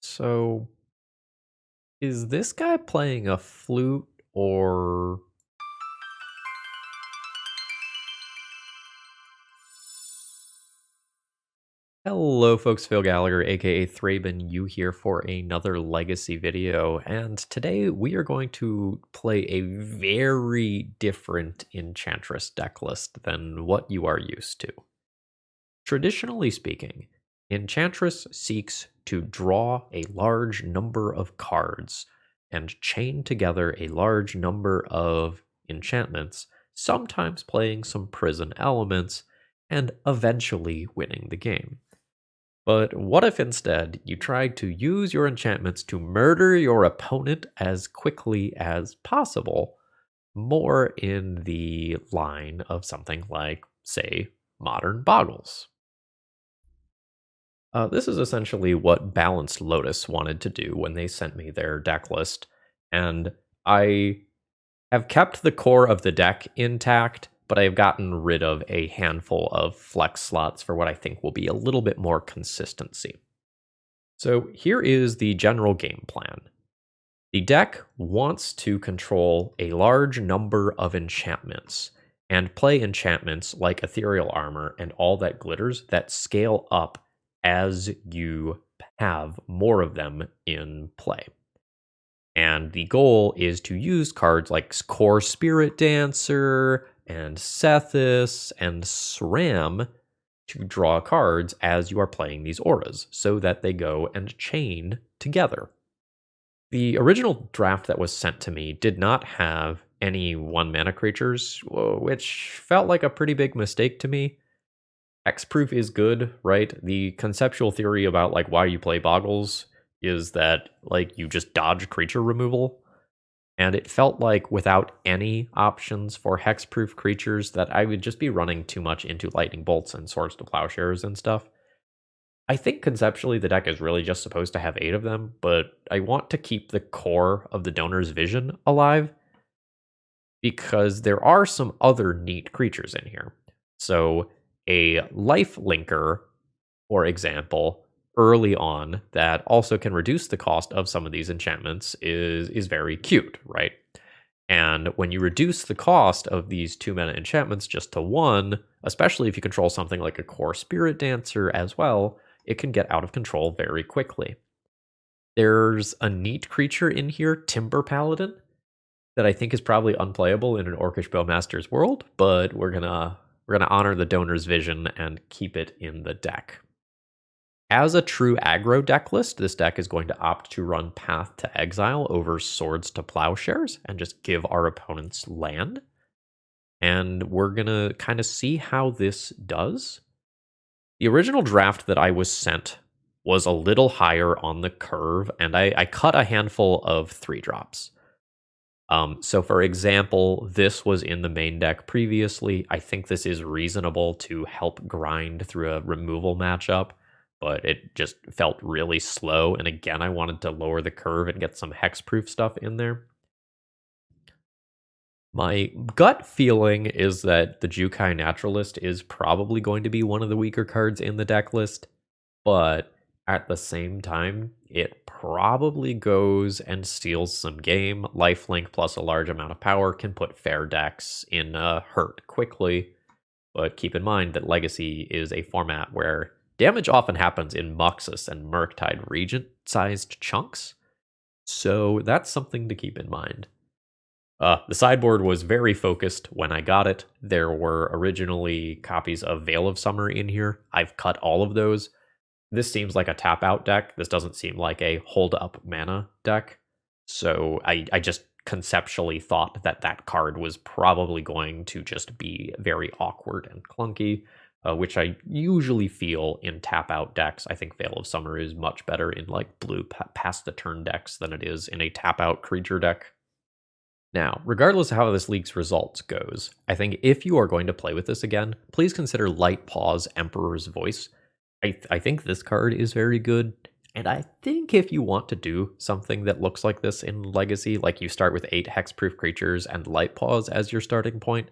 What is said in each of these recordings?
So, is this guy playing a flute or... Hello folks, Phil Gallagher, aka ThrabenU here for another Legacy video, and today we are going to play a very different Enchantress deck list than what you are used to. Traditionally speaking, Enchantress seeks to draw a large number of cards and chain together a large number of enchantments, sometimes playing some prison elements, and eventually winning the game. But what if instead you tried to use your enchantments to murder your opponent as quickly as possible, more in the line of something like, say, modern Bogles? This is essentially what Balanced Lotus wanted to do when they sent me their deck list, and I have kept the core of the deck intact, but I have gotten rid of a handful of flex slots for what I think will be a little bit more consistency. So here is the general game plan. The deck wants to control a large number of enchantments, and play enchantments like Ethereal Armor and all that glitters that scale up as you have more of them in play. And the goal is to use cards like Core Spiritdancer and Sethis and Sram to draw cards as you are playing these auras so that they go and chain together. The original draft that was sent to me did not have any 1-mana creatures, which felt like a pretty big mistake to me. Hexproof is good, right? The conceptual theory about like why you play Bogles is that like you just dodge creature removal, and it felt like without any options for hexproof creatures that I would just be running too much into lightning bolts and swords to plowshares and stuff. I think conceptually the deck is really just supposed to have 8 of them, but I want to keep the core of the donor's vision alive because there are some other neat creatures in here. So a lifelinker, for example, early on that also can reduce the cost of some of these enchantments is very cute, right? And when you reduce the cost of these 2-mana enchantments just to 1, especially if you control something like a Core Spiritdancer as well, it can get out of control very quickly. There's a neat creature in here, Timber Paladin, that I think is probably unplayable in an Orcish Bowmaster's world, but we're gonna honor the donor's vision and keep it in the deck. As a true aggro deck list, this deck is going to opt to run Path to Exile over Swords to Plowshares and just give our opponents land. And we're going to kind of see how this does. The original draft that I was sent was a little higher on the curve, and I cut a handful of 3-drops. So for example, this was in the main deck previously. I think this is reasonable to help grind through a removal matchup, but it just felt really slow. And again, I wanted to lower the curve and get some hexproof stuff in there. My gut feeling is that the Jukai Naturalist is probably going to be one of the weaker cards in the deck list, but at the same time, it probably goes and steals some game. Lifelink plus a large amount of power can put fair decks in hurt quickly, but keep in mind that Legacy is a format where damage often happens in Muxus and Murktide Regent-sized chunks, so that's something to keep in mind. The sideboard was very focused when I got it. There were originally copies of Veil of Summer in here. I've cut all of those. This seems like a tap-out deck. This doesn't seem like a hold-up mana deck. So I just conceptually thought that that card was probably going to just be very awkward and clunky, which I usually feel in tap-out decks. I think Veil of Summer is much better in like blue past-the-turn decks than it is in a tap-out creature deck. Now, regardless of how this league's results goes, I think if you are going to play with this again, please consider Light Paw's Emperor's Voice. I think this card is very good, and I think if you want to do something that looks like this in Legacy, like you start with 8 hexproof creatures and Light Paws as your starting point,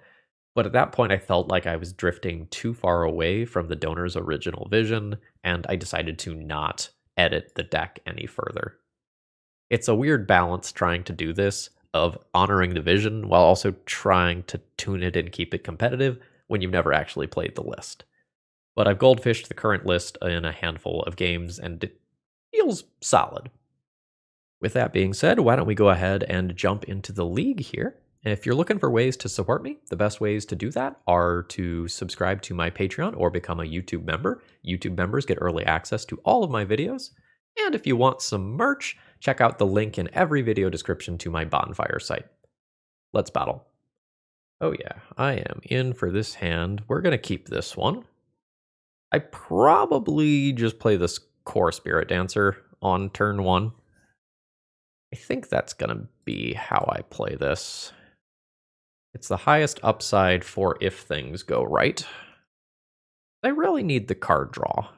but at that point I felt like I was drifting too far away from the donor's original vision, and I decided to not edit the deck any further. It's a weird balance trying to do this, of honoring the vision while also trying to tune it and keep it competitive when you've never actually played the list. But I've goldfished the current list in a handful of games, and it feels solid. With that being said, why don't we go ahead and jump into the league here? If you're looking for ways to support me, the best ways to do that are to subscribe to my Patreon or become a YouTube member. YouTube members get early access to all of my videos. And if you want some merch, check out the link in every video description to my bonfire site. Let's battle. Oh yeah, I am in for this hand. We're going to keep this one. I probably just play this core Spiritdancer on turn 1. I think that's going to be how I play this. It's the highest upside for if things go right. I really need the card draw.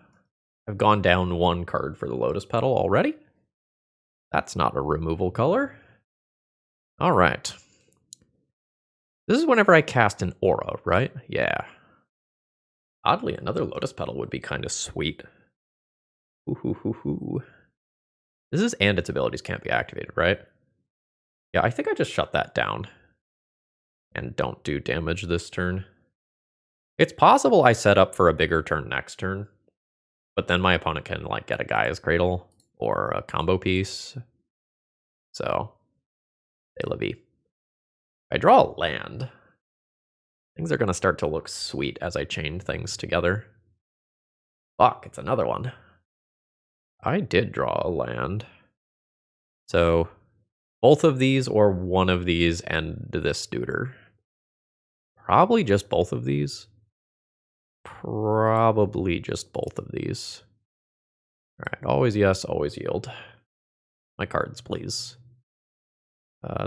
I've gone down 1 card for the Lotus Petal already. That's not a removal color. All right. This is whenever I cast an aura, right? Yeah. Oddly, another Lotus Petal would be kind of sweet. Ooh. This is and its abilities can't be activated, right? Yeah, I think I just shut that down. And don't do damage this turn. It's possible I set up for a bigger turn next turn, but then my opponent can like get a Gaia's Cradle or a combo piece. So, c'est la vie. If I draw a land, things are going to start to look sweet as I chain things together. Fuck, it's another one. I did draw a land. So, both of these or one of these and this duder. Probably just both of these. Probably just both of these. Alright, always yes, always yield. My cards, please.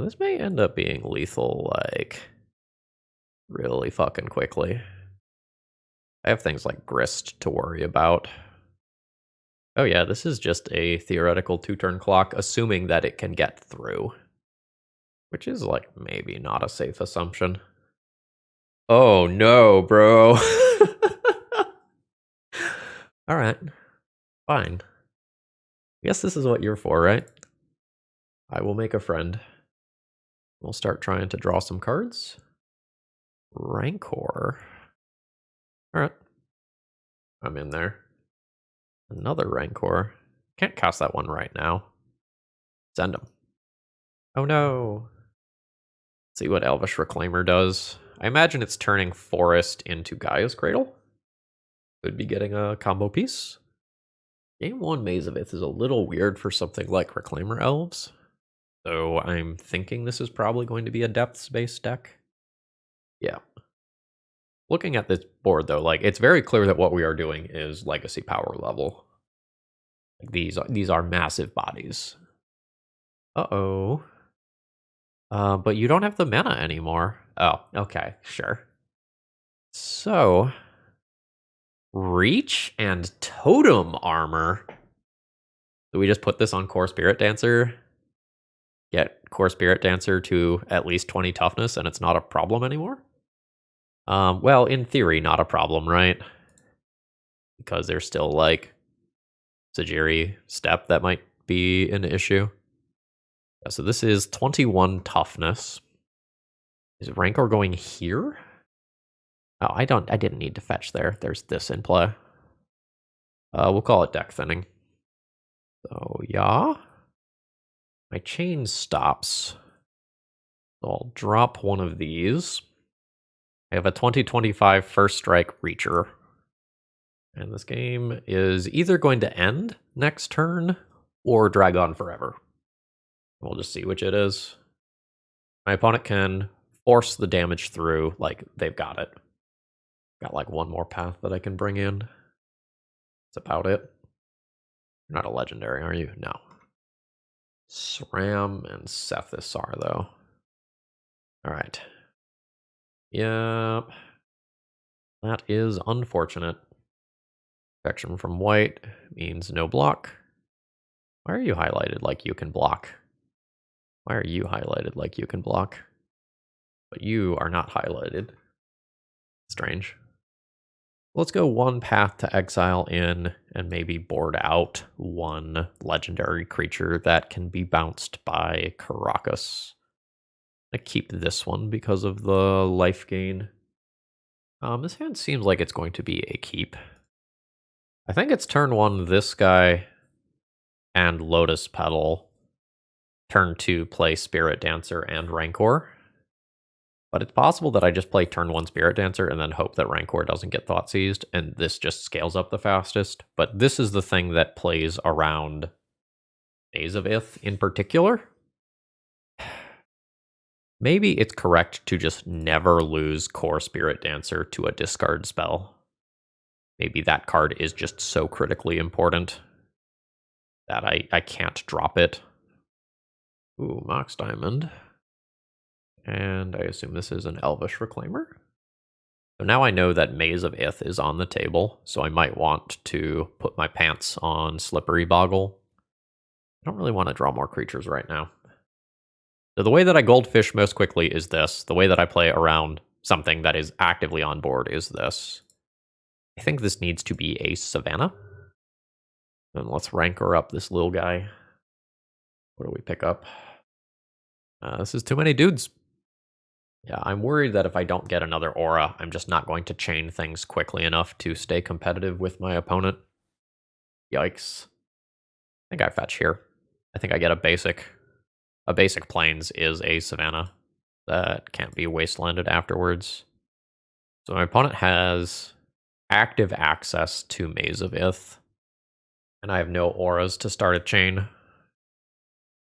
This may end up being lethal, like, really fucking quickly. I have things like Grist to worry about. Oh yeah, this is just a theoretical 2-turn clock, assuming that it can get through. Which is, like, maybe not a safe assumption. Oh no, bro. Alright. Fine. I guess this is what you're for, right? I will make a friend. We'll start trying to draw some cards. Rancor. Alright. I'm in there. Another Rancor. Can't cast that one right now. Send him. Oh no. Let's see what Elvish Reclaimer does. I imagine it's turning Forest into Gaia's Cradle. Could be getting a combo piece. Game 1 Maze of Ith is a little weird for something like Reclaimer Elves. So I'm thinking this is probably going to be a depths-based deck. Yeah. Looking at this board, though, like, it's very clear that what we are doing is legacy power level. Like, these are massive bodies. Uh-oh. But you don't have the mana anymore. Oh, okay, sure. So, Reach and Totem Armor. Do we just put this on Core Spiritdancer? Get Core Spiritdancer to at least 20 toughness and it's not a problem anymore? Well, in theory, not a problem, right? Because there's still, like, Sajiri Step that might be an issue. Yeah, so this is 21 toughness. Is Rancor going here? Oh, I didn't need to fetch there. There's this in play. We'll call it deck thinning. So, yeah. My chain stops. So I'll drop one of these. I have a 2025 First Strike Reacher. And this game is either going to end next turn or drag on forever. We'll just see which it is. My opponent can force the damage through, like, they've got it. Got, like, one more path that I can bring in. That's about it. You're not a legendary, are you? No. Sram and Sethasar, though. Alright. Yep. That is unfortunate. Protection from white means no block. Why are you highlighted like you can block? Why are you highlighted like you can block? But you are not highlighted. Strange. Let's go one path to exile in and maybe board out one legendary creature that can be bounced by Karakas. I keep this one because of the life gain. This hand seems like it's going to be a keep. I think it's turn 1 this guy and Lotus Petal. Turn 2 play Spiritdancer and Rancor. But it's possible that I just play turn 1 Spiritdancer and then hope that Rancor doesn't get thought seized, and this just scales up the fastest. But this is the thing that plays around Maze of Ith in particular. Maybe it's correct to just never lose Core Spiritdancer to a discard spell. Maybe that card is just so critically important that I can't drop it. Ooh, Mox Diamond. And I assume this is an Elvish Reclaimer. So now I know that Maze of Ith is on the table, so I might want to put my pants on Slippery Boggle. I don't really want to draw more creatures right now. So the way that I goldfish most quickly is this. The way that I play around something that is actively on board is this. I think this needs to be a Savannah. And let's Rancor up this little guy. What do we pick up? This is too many dudes. Yeah, I'm worried that if I don't get another aura, I'm just not going to chain things quickly enough to stay competitive with my opponent. Yikes. I think I fetch here. I think I get a basic. A basic plains is a Savannah that can't be wastelanded afterwards. So my opponent has active access to Maze of Ith, and I have no auras to start a chain.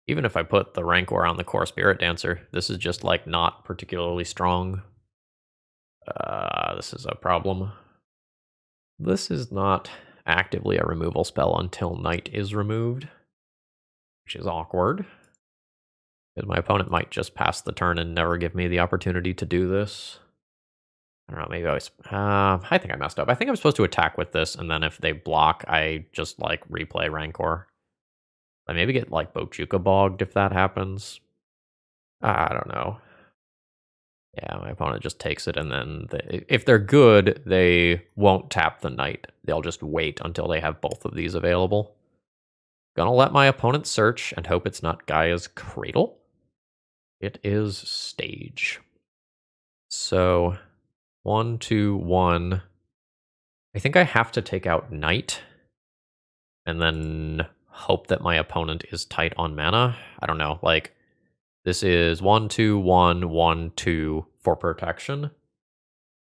Even if I put the Rancor on the Core Spiritdancer, this is just like not particularly strong. This is a problem. This is not actively a removal spell until Night is removed, which is awkward. Because my opponent might just pass the turn and never give me the opportunity to do this. I don't know, maybe I think I messed up. I think I'm supposed to attack with this, and then if they block, I just, like, replay Rancor. I maybe get, like, Bojuka bogged if that happens. I don't know. Yeah, my opponent just takes it, and then if they're good, they won't tap the Knight. They'll just wait until they have both of these available. Gonna let my opponent search and hope it's not Gaia's Cradle. It is Stage. So 1, 2, 1. I think I have to take out Knight and then hope that my opponent is tight on mana. I don't know. Like, this is 1, 2, 1, 1, 2 for protection.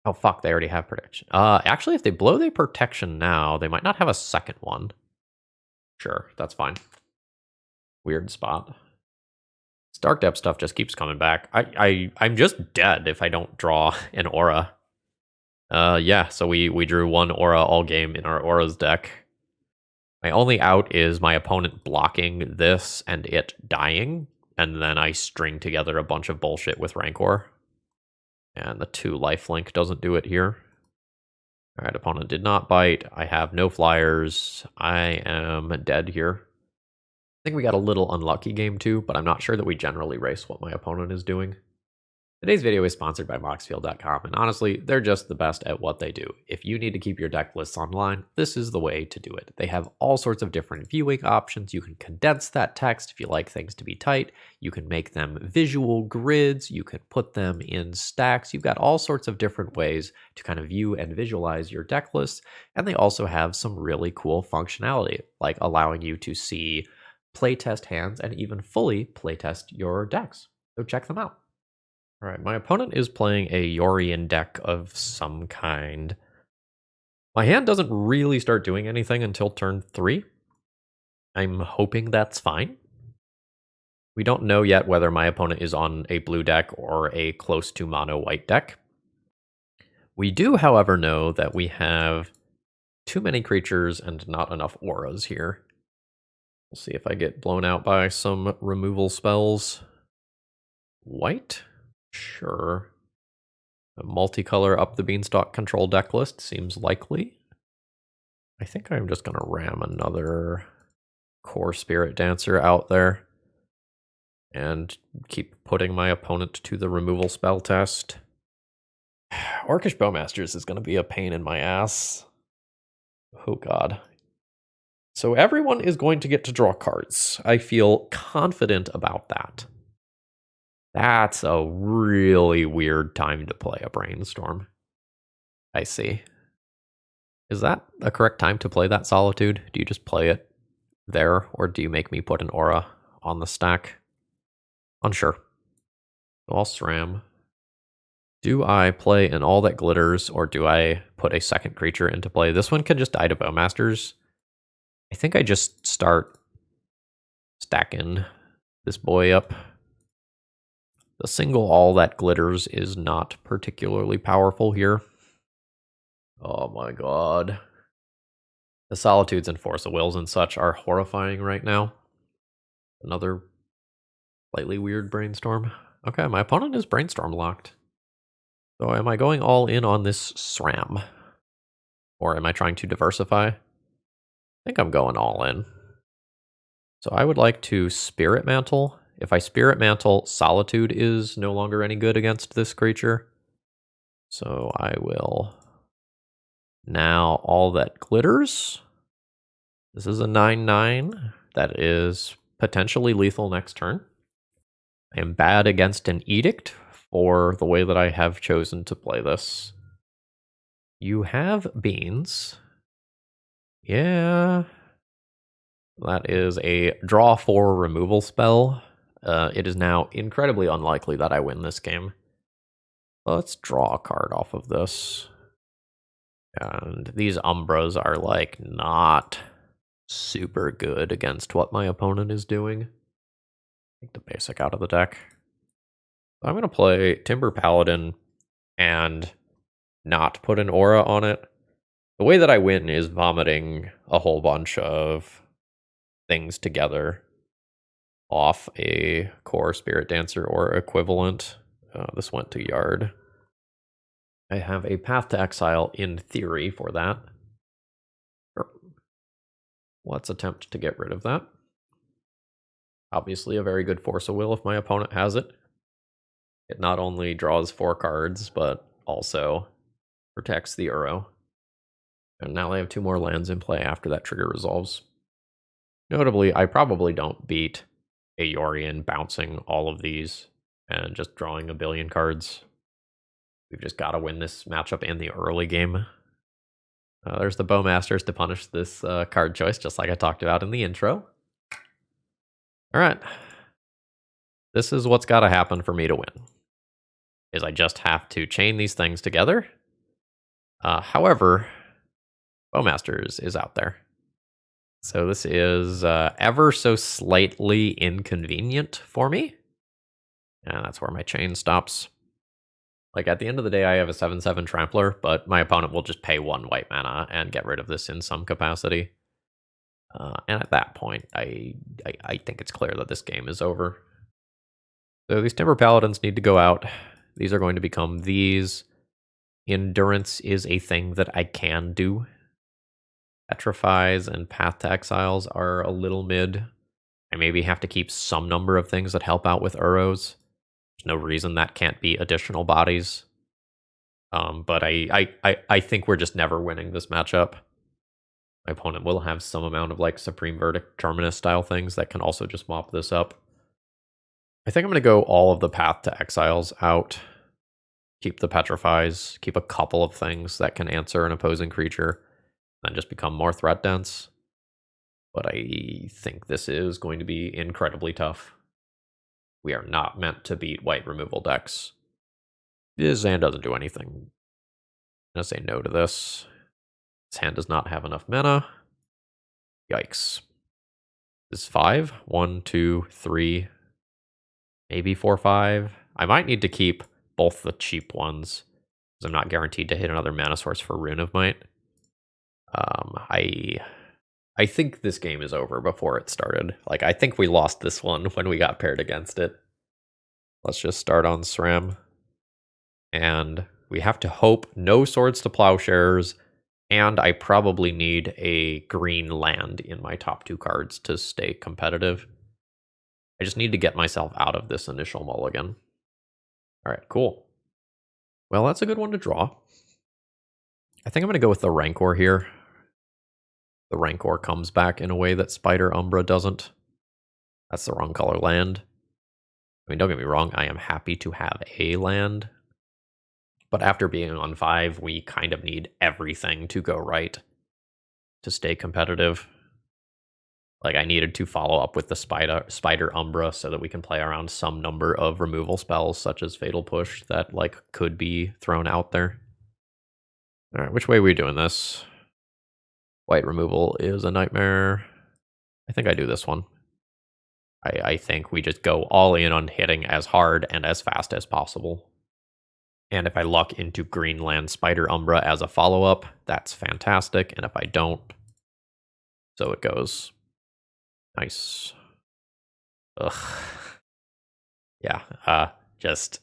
Oh, fuck, they already have protection. Actually, if they blow their protection now, they might not have a second one. Sure, that's fine. Weird spot. Dark Depth stuff just keeps coming back. I'm just dead if I don't draw an aura. Yeah, so we drew one aura all game in our auras deck. My only out is my opponent blocking this and it dying, and then I string together a bunch of bullshit with Rancor. And the 2 lifelink doesn't do it here. Alright, opponent did not bite. I have no flyers. I am dead here. I think we got a little unlucky game too, but I'm not sure that we generally race what my opponent is doing. Today's video is sponsored by Moxfield.com, and honestly, they're just the best at what they do. If you need to keep your deck lists online, this is the way to do it. They have all sorts of different viewing options. You can condense that text if you like things to be tight. You can make them visual grids. You can put them in stacks. You've got all sorts of different ways to kind of view and visualize your deck lists, and they also have some really cool functionality, like allowing you to see playtest hands and even fully playtest your decks. So check them out. All right, my opponent is playing a Yorion deck of some kind. My hand doesn't really start doing anything until turn 3. I'm hoping that's fine. We don't know yet whether my opponent is on a blue deck or a close to mono white deck. We do, however, know that we have too many creatures and not enough auras here. We'll see if I get blown out by some removal spells. White? Sure. A multicolor up the beanstalk control deck list seems likely. I think I'm just going to ram another Core Spiritdancer out there and keep putting my opponent to the removal spell test. Orcish Bowmasters is going to be a pain in my ass. Oh god. So everyone is going to get to draw cards. I feel confident about that. That's a really weird time to play a Brainstorm. I see. Is that a correct time to play that Solitude? Do you just play it there, or do you make me put an aura on the stack? Unsure. So I'll Sram. Do I play an All That Glitters, or do I put a second creature into play? This one can just die to Bowmasters. I think I just start stacking this boy up. The single All That Glitters is not particularly powerful here. Oh my god. The Solitudes and Force of Wills and such are horrifying right now. Another slightly weird Brainstorm. Okay, my opponent is Brainstorm locked. So am I going all in on this Sram? Or am I trying to diversify? I think I'm going all in. So I would like to Spirit Mantle. If I Spirit Mantle, Solitude is no longer any good against this creature. So I will now All That Glitters. This is a 9/9 that is potentially lethal next turn. I am bad against an Edict for the way that I have chosen to play this. You have Beans. Yeah. That is a draw 4 removal spell. It is now incredibly unlikely that I win this game. Let's draw a card off of this. And these Umbras are like not super good against what my opponent is doing. Take the basic out of the deck. I'm going to play Timber Paladin and not put an aura on it. The way that I win is vomiting a whole bunch of things together off a core Spiritdancer or equivalent. This went to Yard. I have a Path to Exile in theory for that. Sure. Let's attempt to get rid of that. Obviously a very good Force of Will if my opponent has it. It not only draws 4 cards, but also protects the Uro. And now I have 2 more lands in play after that trigger resolves. Notably, I probably don't beat a Yorion bouncing all of these and just drawing a billion cards. We've just got to win this matchup in the early game. There's the Bowmasters to punish this card choice, just like I talked about in the intro. All right. This is what's got to happen for me to win. Is I just have to chain these things together. However, Bowmasters is out there. So this is ever so slightly inconvenient for me. And that's where my chain stops. Like, at the end of the day, I have a 7/7 Trampler, but my opponent will just pay 1 white mana and get rid of this in some capacity. And at that point, I think it's clear that this game is over. So these Timber Paladins need to go out. These are going to become these. Endurance is a thing that I can do. Petrifies and Path to Exiles are a little mid. I maybe have to keep some number of things that help out with Uros. There's no reason that can't be additional bodies. But I think we're just never winning this matchup. My opponent will have some amount of like Supreme Verdict Terminus style things that can also just mop this up. I think I'm going to go all of the Path to Exiles out. Keep the Petrifies. Keep a couple of things that can answer an opposing creature. And just become more threat dense. But I think this is going to be incredibly tough. We are not meant to beat white removal decks. This hand doesn't do anything. I'm going to say no to this. This hand does not have enough mana. Yikes. This is 5. 1, 2, 3. Maybe 4, 5. I might need to keep both the cheap ones, because I'm not guaranteed to hit another mana source for Rune of Might. I think this game is over before it started. Like, I think we lost this one when we got paired against it. Let's just start on Sram. And we have to hope no Swords to Plowshares, and I probably need a green land in my top 2 cards to stay competitive. I just need to get myself out of this initial mulligan. All right, cool. Well, that's a good one to draw. I think I'm going to go with the Rancor here. The Rancor comes back in a way that Spider Umbra doesn't. That's the wrong color land. I mean, don't get me wrong, I am happy to have a land. But after being on 5, we kind of need everything to go right to stay competitive. Like, I needed to follow up with the Spider Umbra so that we can play around some number of removal spells, such as Fatal Push, that, like, could be thrown out there. Alright, which way are we doing this? White removal is a nightmare. I think I do this one. I think we just go all in on hitting as hard and as fast as possible. And if I luck into Greenland Spider Umbra as a follow-up, that's fantastic. And if I don't, so it goes. Nice. Ugh. Yeah, just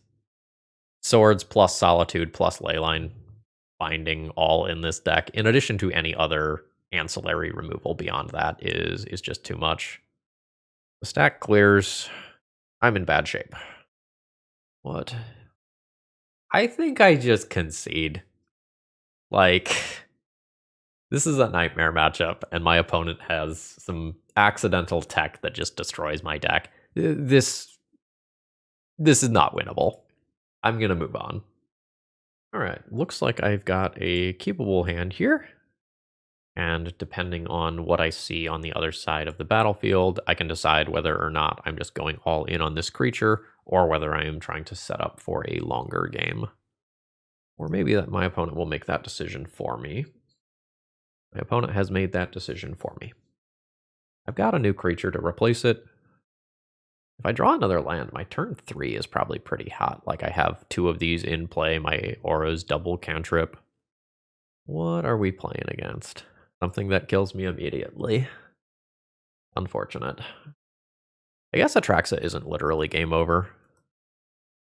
swords plus solitude plus leyline binding all in this deck, in addition to any other ancillary removal beyond that, is just too much. The stack clears. I'm in bad shape. What? I think I just concede. Like, this is a nightmare matchup, and my opponent has some accidental tech that just destroys my deck. This is not winnable. I'm going to move on. All right, looks like I've got a keepable hand here. And depending on what I see on the other side of the battlefield, I can decide whether or not I'm just going all in on this creature, or whether I am trying to set up for a longer game. Or maybe that my opponent will make that decision for me. My opponent has made that decision for me. I've got a new creature to replace it. If I draw another land, my turn 3 is probably pretty hot. Like, I have 2 of these in play. My aura's double cantrip. What are we playing against? Something that kills me immediately. Unfortunate. I guess Atraxa isn't literally game over,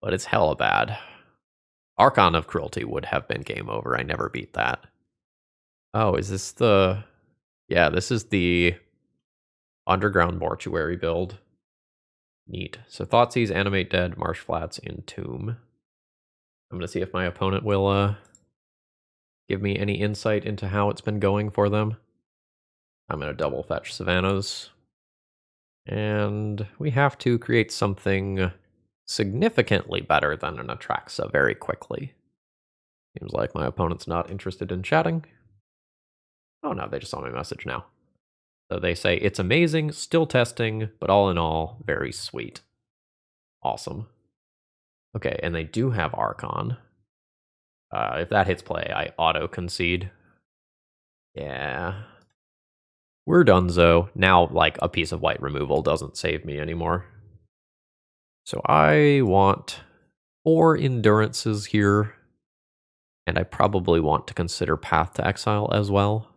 but it's hella bad. Archon of Cruelty would have been game over. I never beat that. Oh, is this the... Yeah, this is the Underground Mortuary build. Neat. So Thoughtseize, Animate Dead, Marsh Flats, Entomb. I'm going to see if my opponent will give me any insight into how it's been going for them. I'm going to double fetch Savannas. And we have to create something significantly better than an Atraxa very quickly. Seems like my opponent's not interested in chatting. Oh no, they just saw my message now. So they say, it's amazing, still testing, but all in all, very sweet. Awesome. Okay, and they do have Archon. If that hits play, I auto-concede. Yeah. We're donezo. Now, like, a piece of white removal doesn't save me anymore. So I want 4 endurances here. And I probably want to consider Path to Exile as well.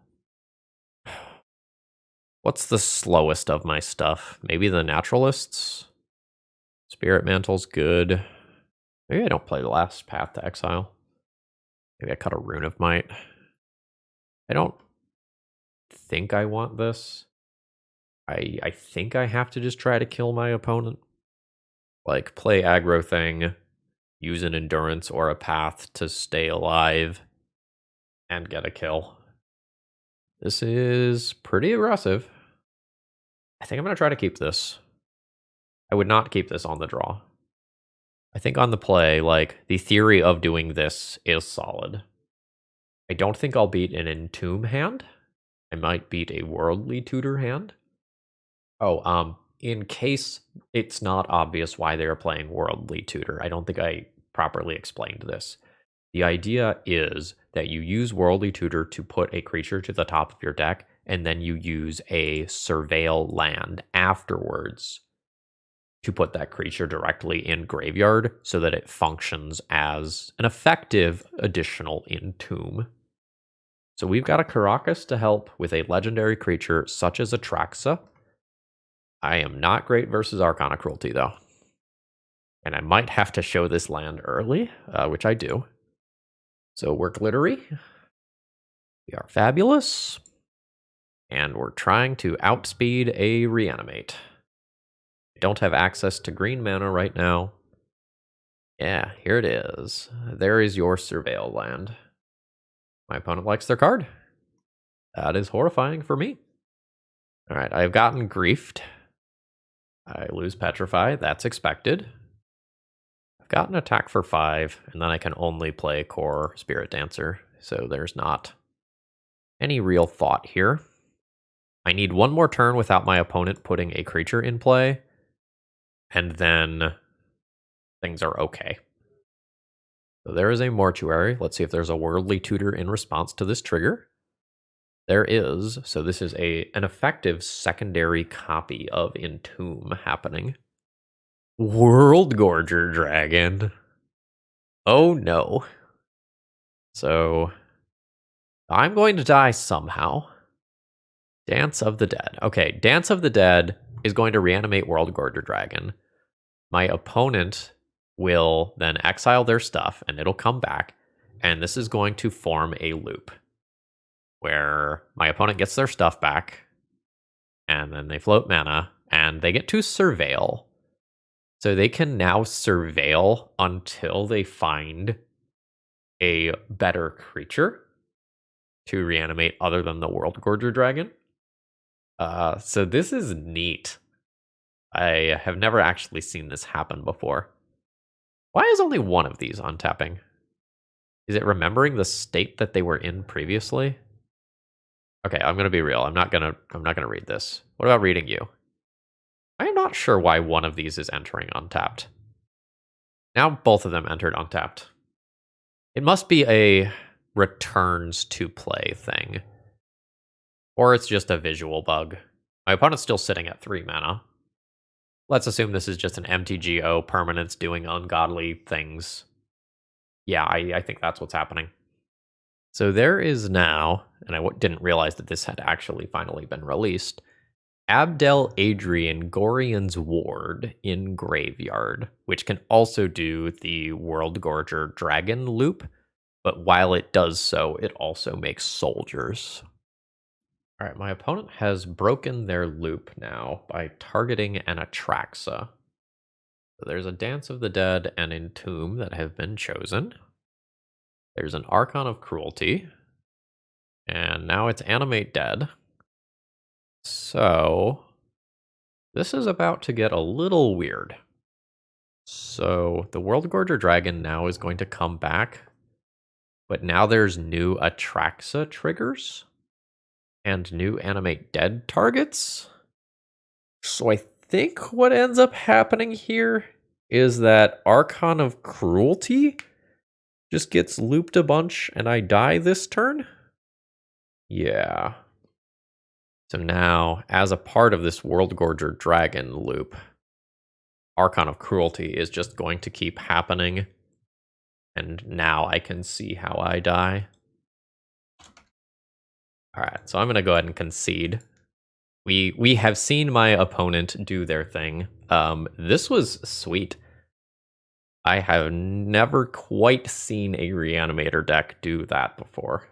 What's the slowest of my stuff? Maybe the Naturalists? Spirit Mantle's good. Maybe I don't play the last Path to Exile. Maybe I cut a Rune of Might. I don't think I want this. I think I have to just try to kill my opponent. Like, play aggro thing, use an endurance or a path to stay alive, and get a kill. This is pretty aggressive. I think I'm going to try to keep this. I would not keep this on the draw. I think on the play, like, the theory of doing this is solid. I don't think I'll beat an Entomb hand. I might beat a Worldly Tutor hand. Oh, in case it's not obvious why they're playing Worldly Tutor, I don't think I properly explained this. The idea is that you use Worldly Tutor to put a creature to the top of your deck, and then you use a Surveil land afterwards to put that creature directly in graveyard so that it functions as an effective additional Entomb. So we've got a Karakas to help with a legendary creature such as Atraxa. I am not great versus Archon of Cruelty, though. And I might have to show this land early, which I do. So we're glittery. We are fabulous. And we're trying to outspeed a Reanimate. I don't have access to green mana right now. Yeah, here it is. There is your Surveil land. My opponent likes their card. That is horrifying for me. All right, I've gotten griefed. I lose Petrify. That's expected. I've got an attack for 5, and then I can only play core Spiritdancer, so there's not any real thought here. I need one more turn without my opponent putting a creature in play, and then things are okay. So there is a Mortuary. Let's see if there's a Worldly Tutor in response to this trigger. There is. So this is an effective secondary copy of Entomb happening. World Gorger Dragon. Oh no. So I'm going to die somehow. Dance of the Dead. Okay, Dance of the Dead is going to reanimate World Gorger Dragon. My opponent will then exile their stuff, and it'll come back, and this is going to form a loop where my opponent gets their stuff back, and then they float mana, and they get to Surveil. So they can now Surveil until they find a better creature to reanimate other than the World Gorger Dragon. So this is neat. I have never actually seen this happen before. Why is only one of these untapping? Is it remembering the state that they were in previously? Okay, I'm gonna be real. I'm not gonna read this. What about reading you? I am not sure why one of these is entering untapped. Now both of them entered untapped. It must be a returns to play thing. Or it's just a visual bug. My opponent's still sitting at 3 mana. Let's assume this is just an MTGO permanence doing ungodly things. Yeah, I think that's what's happening. So there is now, and I didn't realize that this had actually finally been released, Abdel Adrian Gorian's Ward in Graveyard, which can also do the World Gorger Dragon loop, but while it does so, it also makes soldiers. All right, my opponent has broken their loop now by targeting an Atraxa. So there's a Dance of the Dead and Entomb that have been chosen. There's an Archon of Cruelty. And now it's Animate Dead. So this is about to get a little weird. So the World Gorger Dragon now is going to come back. But now there's new Atraxa triggers. And new Animate Dead targets. So I think what ends up happening here is that Archon of Cruelty just gets looped a bunch and I die this turn? Yeah. So now, as a part of this World Gorger Dragon loop, Archon of Cruelty is just going to keep happening. And now I can see how I die. All right, so I'm going to go ahead and concede. We have seen my opponent do their thing. This was sweet. I have never quite seen a Reanimator deck do that before.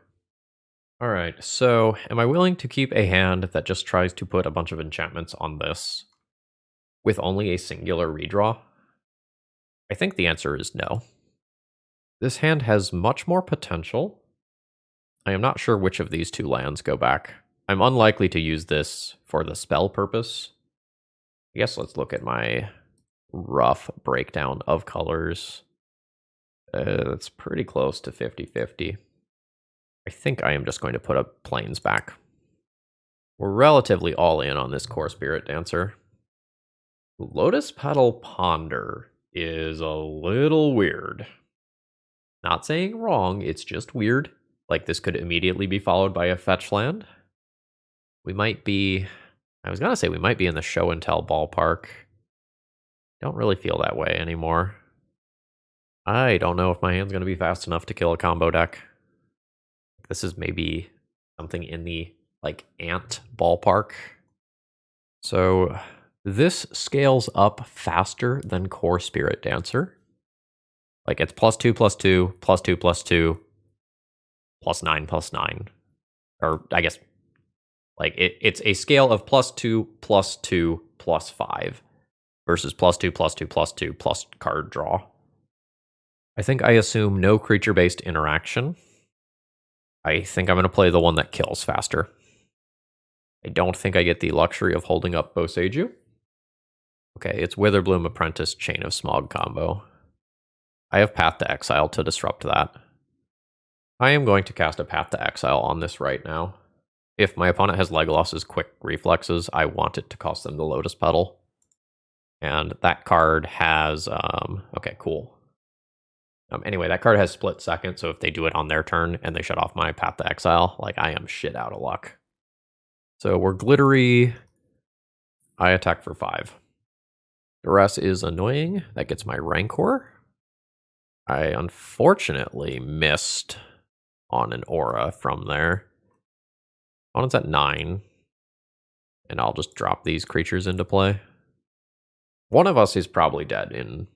All right, so am I willing to keep a hand that just tries to put a bunch of enchantments on this with only a singular redraw? I think the answer is no. This hand has much more potential. I am not sure which of these two lands go back. I'm unlikely to use this for the spell purpose. I guess let's look at my rough breakdown of colors. It's pretty close to 50-50. I think I am just going to put up planes back. We're relatively all in on this core Spiritdancer. Lotus Petal Ponder is a little weird. Not saying wrong, it's just weird. Like, this could immediately be followed by a fetch land. We might be... I was going to say we might be in the show and tell ballpark. Don't really feel that way anymore. I don't know if my hand's going to be fast enough to kill a combo deck. This is maybe something in the, like, ant ballpark. So this scales up faster than core Spiritdancer. Like, it's +2, +2, +2, +2, +9, +9. Or, I guess, like, it's a scale of +2, +2, +5 versus +2, +2, +2, plus card draw. I think I assume no creature-based interaction. I think I'm going to play the one that kills faster. I don't think I get the luxury of holding up Boseiju. Okay, it's Witherbloom Apprentice Chain of Smog combo. I have Path to Exile to disrupt that. I am going to cast a Path to Exile on this right now. If my opponent has Legolas's quick reflexes, I want it to cost them the Lotus Petal. And that card has, okay, cool. Anyway, that card has split second, so if they do it on their turn and they shut off my Path to Exile, like, I am shit out of luck. So we're glittery. I attack for 5. Duress is annoying. That gets my Rancor. I unfortunately missed on an aura from there. Opponent's at 9. And I'll just drop these creatures into play. One of us is probably dead in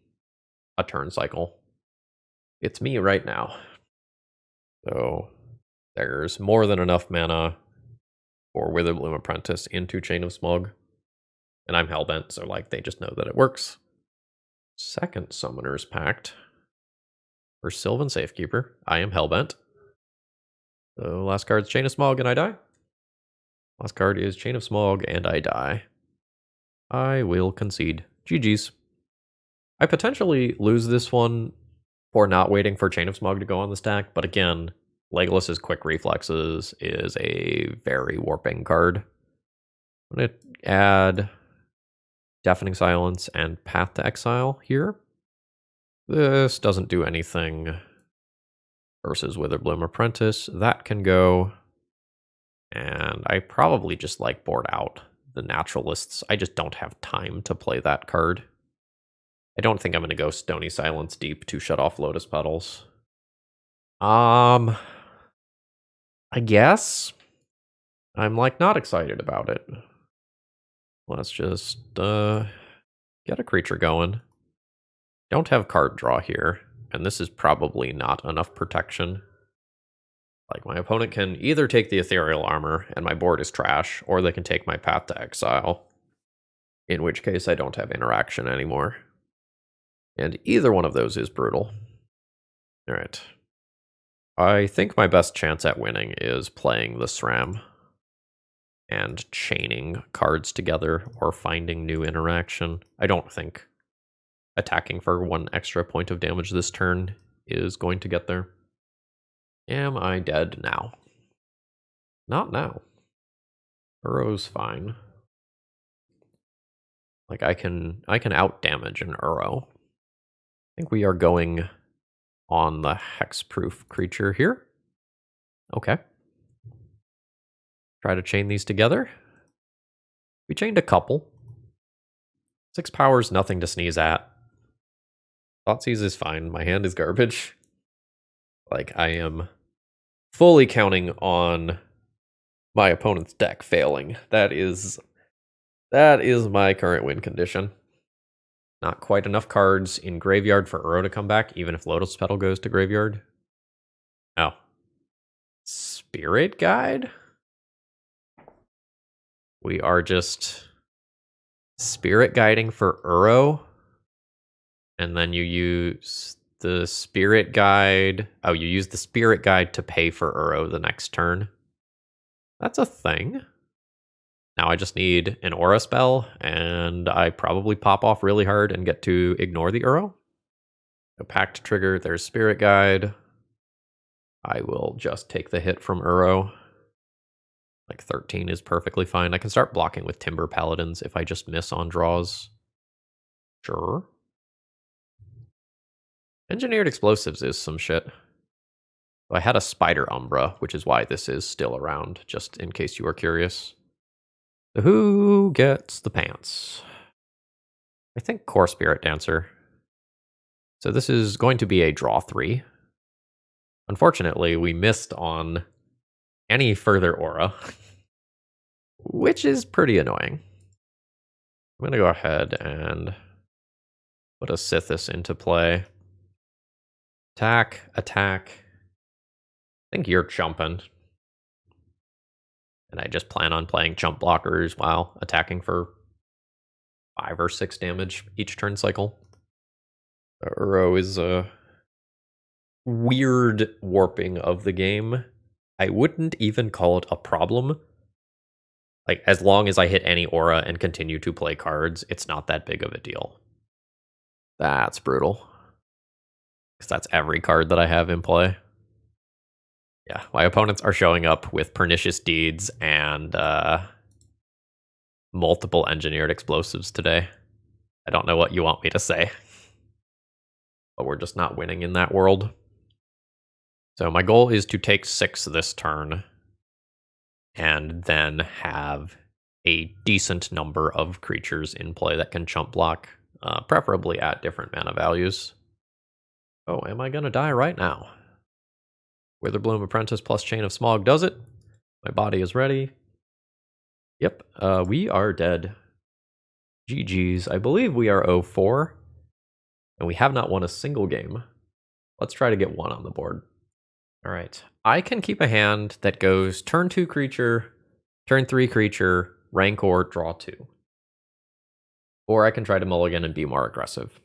a turn cycle. It's me right now. So there's more than enough mana for Witherbloom Apprentice into Chain of Smog. And I'm Hellbent, so like they just know that it works. Second Summoner's Pact. For Sylvan Safekeeper, I am Hellbent. So last card's Chain of Smog and I die. Last card is Chain of Smog and I die. I will concede. GG's. I potentially lose this one for not waiting for Chain of Smog to go on the stack, but again, Legolas's Quick Reflexes is a very warping card. I'm going to add Deafening Silence and Path to Exile here. This doesn't do anything versus Witherbloom Apprentice. That can go. And I probably just like board out the Naturalists. I just don't have time to play that card. I don't think I'm going to go Stony Silence deep to shut off Lotus Petals. I guess. I'm like not excited about it. Let's just get a creature going. Don't have card draw here, and this is probably not enough protection. Like, my opponent can either take the Ethereal Armor, and my board is trash, or they can take my Path to Exile, in which case I don't have interaction anymore. And either one of those is brutal. Alright. I think my best chance at winning is playing the Sram and chaining cards together or finding new interaction. I don't think attacking for 1 extra point of damage this turn is going to get there. Am I dead now? Not now. Uro's fine. Like, I can out damage an Uro. I think we are going on the hexproof creature here. Okay. Try to chain these together. We chained a couple. 6 powers, nothing to sneeze at. Thoughtseize is fine. My hand is garbage. Like, I am fully counting on my opponent's deck failing. That is my current win condition. Not quite enough cards in graveyard for Uro to come back, even if Lotus Petal goes to graveyard. Oh. Spirit Guide? We are just Spirit Guiding for Uro. And then you use the Spirit Guide. Oh, you use the Spirit Guide to pay for Uro the next turn. That's a thing. Now I just need an Aura spell, and I probably pop off really hard and get to ignore the Uro. A Pact trigger, there's Spirit Guide. I will just take the hit from Uro. Like 13 is perfectly fine. I can start blocking with Timber Paladins if I just miss on draws. Sure. Engineered Explosives is some shit. I had a Spider Umbra, which is why this is still around, just in case you are curious. So who gets the pants? I think Core Spiritdancer. So this is going to be a draw 3. Unfortunately, we missed on any further aura, which is pretty annoying. I'm going to go ahead and put a Sithis into play. Attack, attack. I think you're chumping. And I just plan on playing chump blockers while attacking for 5 or 6 damage each turn cycle. Uro is weird warping of the game. I wouldn't even call it a problem. Like, as long as I hit any aura and continue to play cards, it's not that big of a deal. That's brutal. Because that's every card that I have in play. Yeah, my opponents are showing up with Pernicious Deeds and multiple engineered explosives today. I don't know what you want me to say. But we're just not winning in that world. So my goal is to take 6 this turn and then have a decent number of creatures in play that can chump block, preferably at different mana values. Oh, am I going to die right now? Witherbloom Apprentice plus Chain of Smog does it. My body is ready. Yep, we are dead. GG's. I believe we are 0-4, and we have not won a single game. Let's try to get 1 on the board. All right. I can keep a hand that goes turn 2 creature, turn 3 creature, Rancor, draw 2. Or I can try to mulligan and be more aggressive.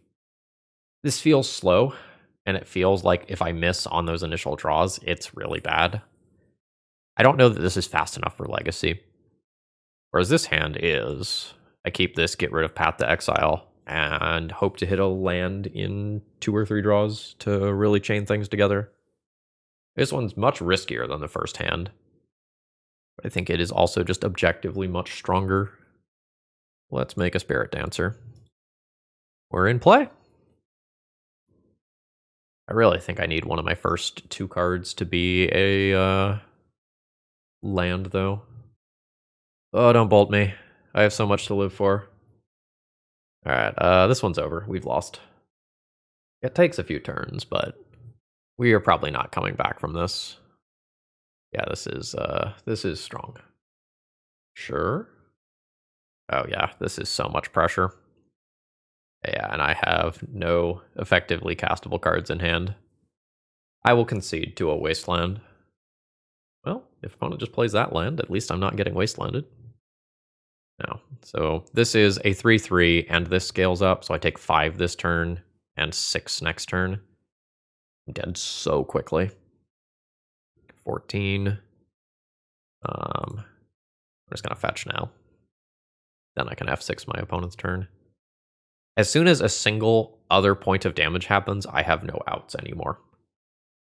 This feels slow, and it feels like if I miss on those initial draws, it's really bad. I don't know that this is fast enough for Legacy. Whereas this hand is, I keep this, get rid of Path to Exile, and hope to hit a land in 2 or 3 draws to really chain things together. This one's much riskier than the first hand. But I think it is also just objectively much stronger. Let's make a Spiritdancer. We're in play. I really think I need one of my first 2 cards to be a land, though. Oh, don't bolt me. I have so much to live for. Alright, this one's over. We've lost. It takes a few turns, but we are probably not coming back from this. Yeah, this is strong. Sure. Oh yeah, this is so much pressure. Yeah, and I have no effectively castable cards in hand. I will concede to a wasteland. Well, if opponent just plays that land, at least I'm not getting wastelanded. No. So this is a 3/3, and this scales up, so I take 5 this turn and 6 next turn. I'm dead so quickly. 14. I'm just gonna fetch now. Then I can F6 my opponent's turn. As soon as a single other point of damage happens, I have no outs anymore.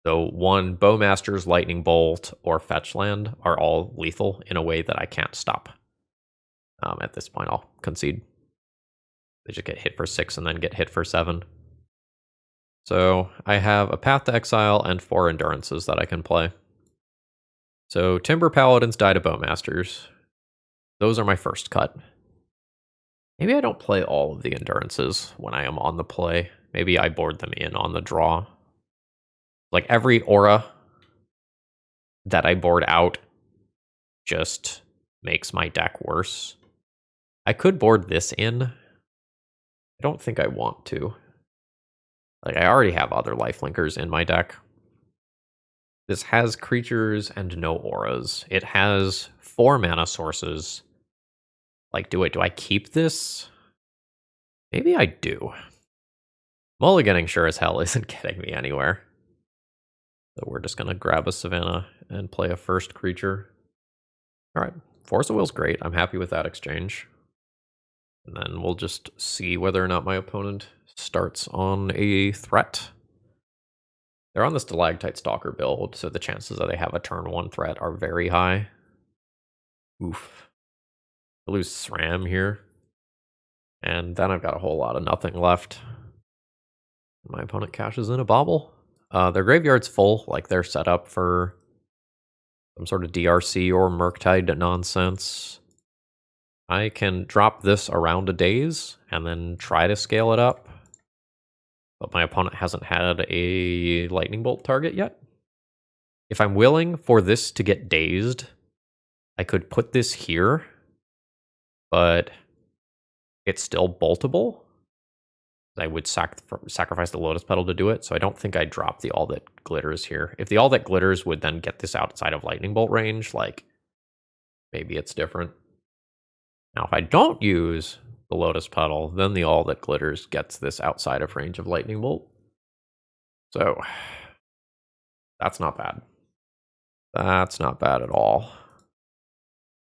So 1, Bowmaster's Lightning Bolt or Fetch Land are all lethal in a way that I can't stop. At this point, I'll concede. They just get hit for 6 and then get hit for 7. So I have a Path to Exile and 4 Endurances that I can play. So Timber Paladins die to Bowmasters. Those are my first cut. Maybe I don't play all of the Endurances when I am on the play. Maybe I board them in on the draw. Like every aura that I board out just makes my deck worse. I could board this in. I don't think I want to. Like, I already have other lifelinkers in my deck. This has creatures and no auras. It has 4 mana sources. Like, do I keep this? Maybe I do. Mulliganing sure as hell isn't getting me anywhere. So we're just gonna grab a Savannah and play a first creature. Alright, Force of Will's great. I'm happy with that exchange. And then we'll just see whether or not my opponent starts on a threat. They're on the Stalactite Stalker build, so the chances that they have a turn 1 threat are very high. Oof. I lose Sram here. And then I've got a whole lot of nothing left. My opponent cashes in a Bobble. Their graveyard's full, like they're set up for some sort of DRC or Murktide nonsense. I can drop this around a daze and then try to scale it up. But my opponent hasn't had a lightning bolt target yet. If I'm willing for this to get dazed, I could put this here, but it's still boltable. I would sacrifice the Lotus Petal to do it, so I don't think I'd drop the All That Glitters here. If the All That Glitters would then get this outside of lightning bolt range, like, maybe it's different. Now, if I don't use the Lotus Petal, then the All That Glitters gets this outside of range of lightning bolt. So, That's not bad. That's not bad at all.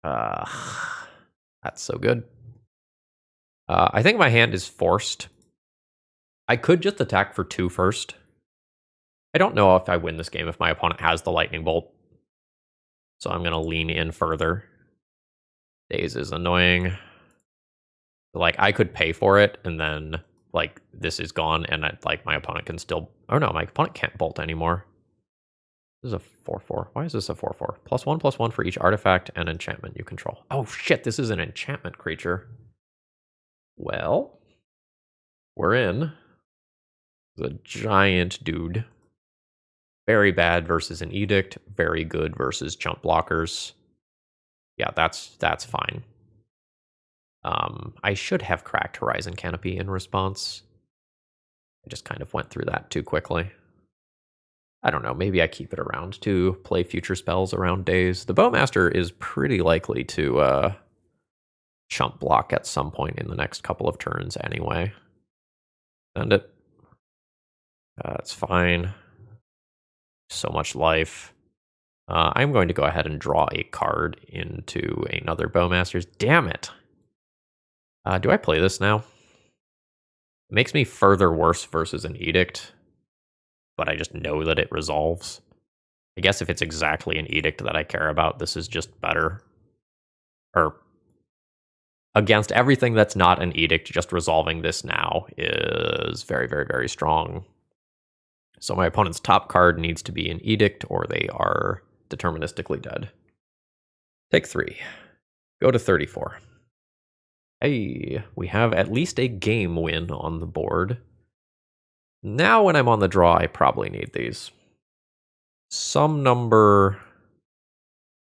That's so good. I think my hand is forced. I could just attack for 2 first. I don't know if I win this game if my opponent has the lightning bolt. So I'm going to lean in further. Daze is annoying. Like, I could pay for it, and then, like, this is gone, and, my opponent can still... Oh, no, my opponent can't bolt anymore. This is a 4/4. Why is this a 4/4? +1/+1 for each artifact and enchantment you control. Oh, shit, this is an enchantment creature. Well, we're in. The giant dude. Very bad versus an edict. Very good versus jump blockers. Yeah, that's fine. I should have cracked Horizon Canopy in response. I just kind of went through that too quickly. I don't know, maybe I keep it around to play future spells around days. The Bowmaster is pretty likely to chump block at some point in the next couple of turns anyway. Send it. It's fine. So much life. I'm going to go ahead and draw a card into another Bowmaster's. Damn it! Do I play this now? It makes me further worse versus an Edict, but I just know that it resolves. I guess if it's exactly an Edict that I care about, this is just better. Or, against everything that's not an Edict, just resolving this now is very, very, very strong. So my opponent's top card needs to be an Edict, or they are deterministically dead. Take 3. Go to 34. Hey, we have at least a game win on the board. Now when I'm on the draw, I probably need these. Some number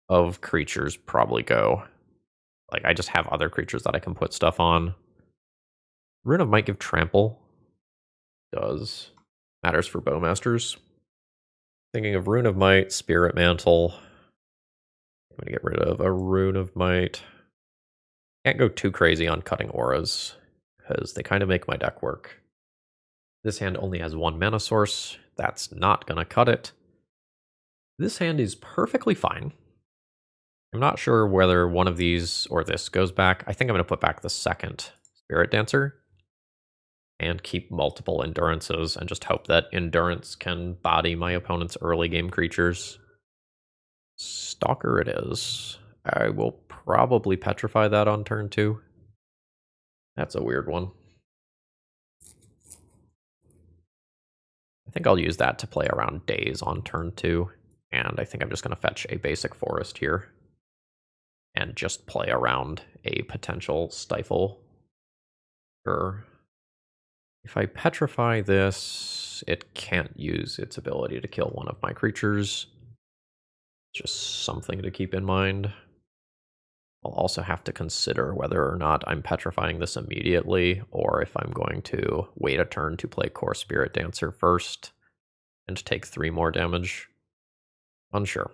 of creatures probably go. Like, I just have other creatures that I can put stuff on. Rune of Might give trample. Does. Matters for Bowmasters. Thinking of Rune of Might, Spirit Mantle. I'm going to get rid of a Rune of Might. Can't go too crazy on cutting auras, because they kind of make my deck work. This hand only has 1 mana source. That's not going to cut it. This hand is perfectly fine. I'm not sure whether one of these or this goes back. I think I'm going to put back the second Spiritdancer and keep multiple Endurances and just hope that Endurance can body my opponent's early game creatures. Stalker it is. I will probably petrify that on turn 2. That's a weird one. I think I'll use that to play around days on turn 2. And I think I'm just going to fetch a basic forest here. And just play around a potential stifle. Sure. If I petrify this, it can't use its ability to kill one of my creatures. Just something to keep in mind. I'll also have to consider whether or not I'm petrifying this immediately, or if I'm going to wait a turn to play Core Spiritdancer first and take 3 more damage. Unsure.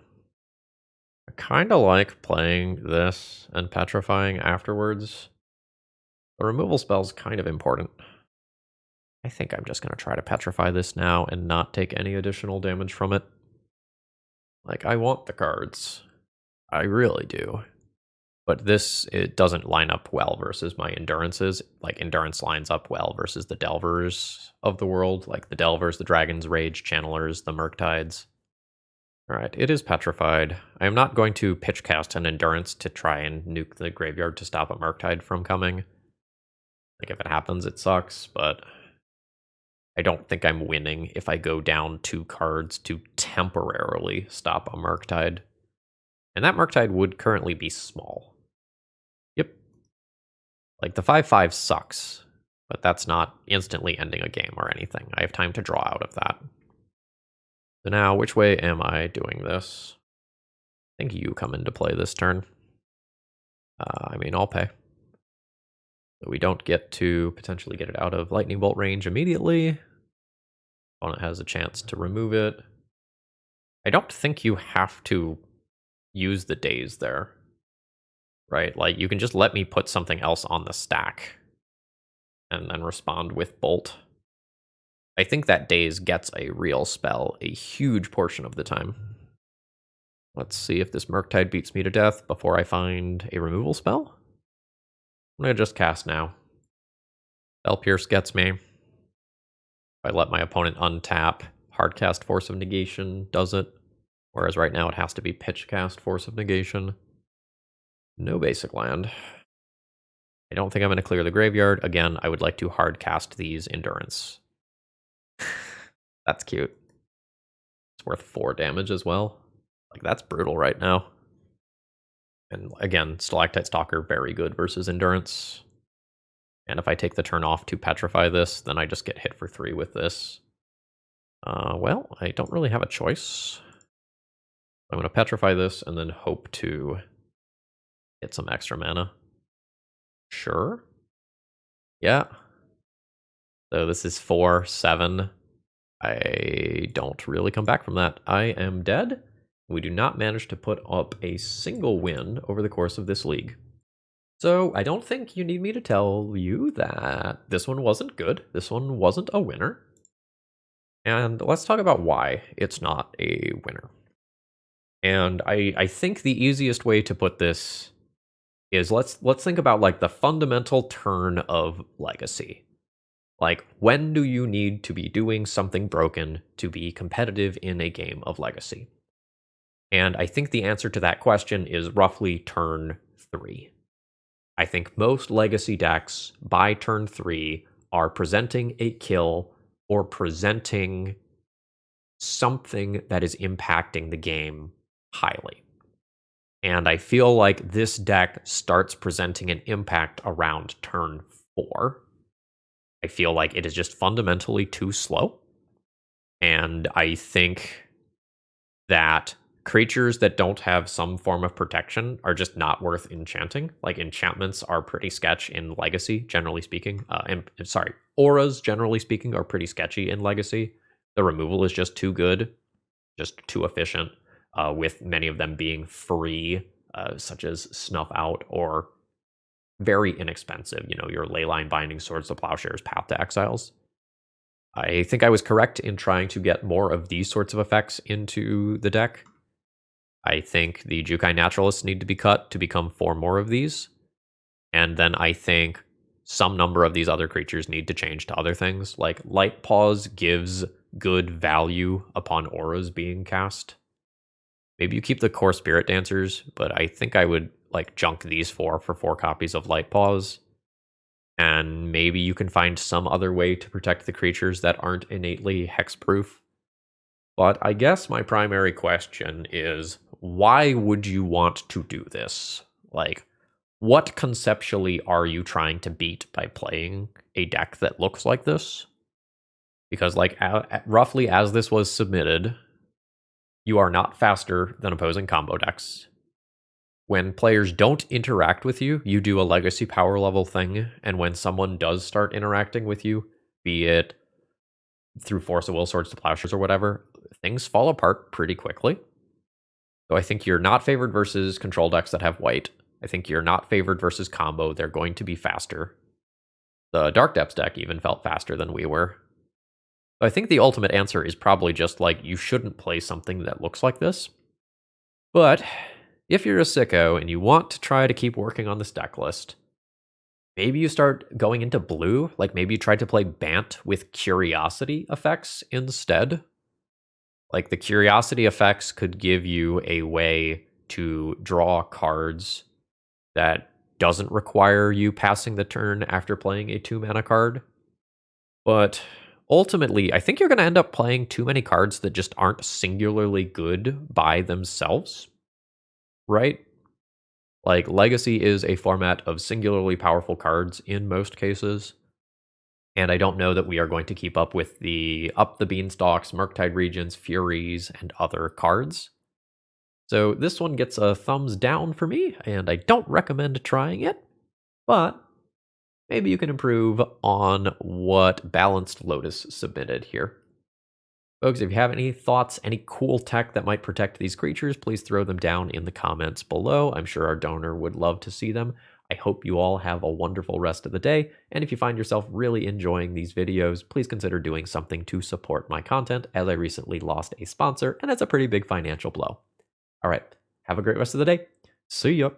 I kind of like playing this and petrifying afterwards. The removal spell's kind of important. I think I'm just going to try to petrify this now and not take any additional damage from it. Like, I want the cards. I really do. But this, it doesn't line up well versus my Endurances. Like, Endurance lines up well versus the Delvers of the world. Like, the Delvers, the Dragon's Rage Channelers, the Murktides. Alright, it is petrified. I am not going to pitch cast an Endurance to try and nuke the graveyard to stop a Murktide from coming. Like, if it happens, it sucks, but I don't think I'm winning if I go down 2 cards to temporarily stop a Murktide. And that Murktide would currently be small. Yep. Like, the 5/5 sucks, but that's not instantly ending a game or anything. I have time to draw out of that. So now, which way am I doing this? I think you come into play this turn. I mean, I'll pay. So we don't get to potentially get it out of Lightning Bolt range immediately. Opponent has a chance to remove it. I don't think you have to use the days there. Right? Like, you can just let me put something else on the stack and then respond with Bolt. I think that Daze gets a real spell a huge portion of the time. Let's see if this Murktide beats me to death before I find a removal spell. I'm going to just cast now. Spell Pierce gets me. If I let my opponent untap, Hardcast Force of Negation does it. Whereas right now it has to be Pitchcast Force of Negation. No basic land. I don't think I'm going to clear the graveyard. Again, I would like to hardcast these Endurance. That's cute. It's worth 4 damage as well. Like, that's brutal right now. And again, Stalactite Stalker, very good versus Endurance. And if I take the turn off to petrify this, then I just get hit for 3 with this. Well, I don't really have a choice. I'm going to petrify this and then hope to get some extra mana. Sure. Yeah. So this is 4, 7. I don't really come back from that. I am dead. We do not manage to put up a single win over the course of this league. So I don't think you need me to tell you that this one wasn't good. This one wasn't a winner. And let's talk about why it's not a winner. And I think the easiest way to put this is let's think about like the fundamental turn of Legacy. Like, when do you need to be doing something broken to be competitive in a game of Legacy? And I think the answer to that question is roughly turn 3. I think most Legacy decks by turn 3 are presenting a kill or presenting something that is impacting the game highly. And I feel like this deck starts presenting an impact around turn 4. I feel like it is just fundamentally too slow. And I think that creatures that don't have some form of protection are just not worth enchanting. Like, enchantments are pretty sketch in Legacy, generally speaking. Auras, generally speaking, are pretty sketchy in Legacy. The removal is just too good, just too efficient, with many of them being free, such as Snuff Out, or very inexpensive. You know, your Leyline, Binding Swords to Plowshares, Path to Exiles. I think I was correct in trying to get more of these sorts of effects into the deck. I think the Jukai Naturalists need to be cut to become 4 more of these. And then I think some number of these other creatures need to change to other things. Like, Light Paws gives good value upon auras being cast. Maybe you keep the core Spiritdancers, but I think I would like junk these 4 for 4 copies of Light Paws. And maybe you can find some other way to protect the creatures that aren't innately hexproof. But I guess my primary question is, why would you want to do this? Like, what conceptually are you trying to beat by playing a deck that looks like this? Because, like, roughly as this was submitted, you are not faster than opposing combo decks. When players don't interact with you, you do a Legacy power level thing, and when someone does start interacting with you, be it through Force of Will, Swords to Plowshares, or whatever, things fall apart pretty quickly. So I think you're not favored versus control decks that have white. I think you're not favored versus combo. They're going to be faster. The Dark Depths deck even felt faster than we were. So I think the ultimate answer is probably just like, you shouldn't play something that looks like this. But if you're a sicko and you want to try to keep working on this deck list, maybe you start going into blue. Like, maybe you try to play Bant with Curiosity effects instead. Like, the Curiosity effects could give you a way to draw cards that doesn't require you passing the turn after playing a 2-mana card. But ultimately, I think you're going to end up playing too many cards that just aren't singularly good by themselves, right? Like, Legacy is a format of singularly powerful cards in most cases. And I don't know that we are going to keep up with the Up the Beanstalks, Murktide Regents, Furies, and other cards. So this one gets a thumbs down for me, and I don't recommend trying it. But maybe you can improve on what Balanced Lotus submitted here. Folks, if you have any thoughts, any cool tech that might protect these creatures, please throw them down in the comments below. I'm sure our donor would love to see them. I hope you all have a wonderful rest of the day, and if you find yourself really enjoying these videos, please consider doing something to support my content, as I recently lost a sponsor, and that's a pretty big financial blow. All right, have a great rest of the day. See ya.